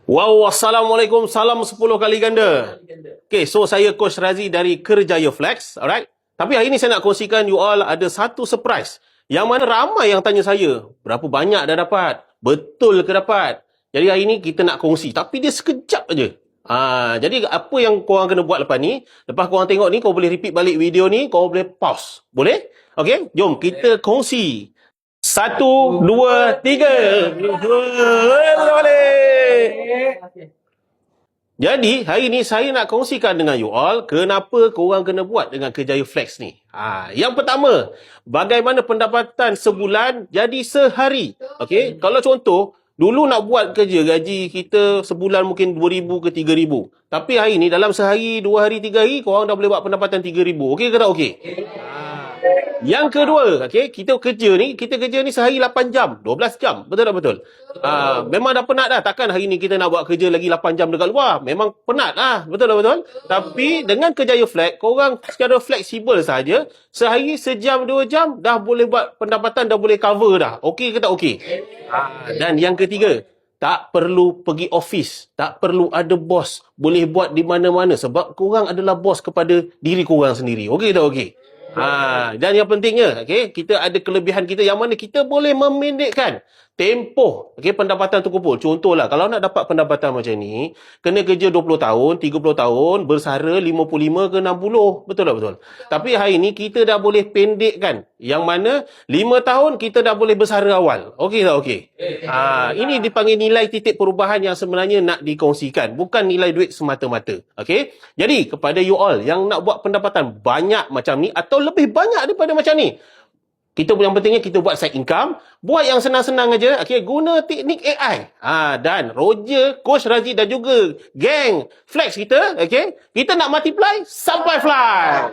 Wow, Assalamualaikum. Salam 10 kali ganda. Okay, so saya Coach Razi dari Kerjaya Flex. Alright. Tapi hari ni saya nak kongsikan you all ada satu surprise. Yang mana ramai yang tanya saya, berapa banyak dah dapat? Betul ke dapat? Jadi hari ni kita nak kongsi. Tapi dia sekejap aja. Jadi apa yang korang kena buat lepas ni? Lepas korang tengok ni, kau boleh repeat balik video ni, kau boleh pause. Boleh? Okay, jom kita kongsi. 1, 2, 3. Jadi, hari ni saya nak kongsikan dengan you all kenapa korang kena buat dengan Kerjaya Flex ni. Yang pertama, bagaimana pendapatan sebulan jadi sehari. Okey, kalau contoh, dulu nak buat kerja gaji kita sebulan mungkin 2,000 ke 3,000. Tapi hari ni dalam sehari, 2 hari, 3 hari, korang dah boleh buat pendapatan 3,000. Okey ke tak okey? Yang kedua, kita kerja ni sehari 8 jam, 12 jam. Betul tak betul? Memang dah penat dah. Takkan hari ni kita nak buat kerja lagi 8 jam dekat luar. Memang penat lah. Betul tak betul? Tapi dengan Kerjaya Flex, korang secara fleksibel saja, sehari sejam, 2 jam, dah boleh buat pendapatan, dah boleh cover dah. Okey ke tak okey? Dan yang ketiga, tak perlu pergi office, tak perlu ada bos. Boleh buat di mana-mana sebab korang adalah bos kepada diri korang sendiri. Okey tak okey? Dan yang pentingnya, kita ada kelebihan kita yang mana kita boleh memendekkan tempoh pendapatan terkumpul. Contohlah, kalau nak dapat pendapatan macam ni, kena kerja 20 tahun, 30 tahun, bersara 55 ke 60. Betul tak betul? Tapi hari ni kita dah boleh pendekkan. Yang mana 5 tahun kita dah boleh bersara awal. Okey tak okey? Ini dipanggil nilai titik perubahan yang sebenarnya nak dikongsikan. Bukan nilai duit semata-mata. Okey? Jadi, kepada you all yang nak buat pendapatan banyak macam ni atau lebih banyak daripada macam ni, yang pentingnya kita buat side income, buat yang senang-senang aja, guna teknik AI. Dan Roger, Coach Razi dan juga geng Flex kita, kita nak multiply sampai fly.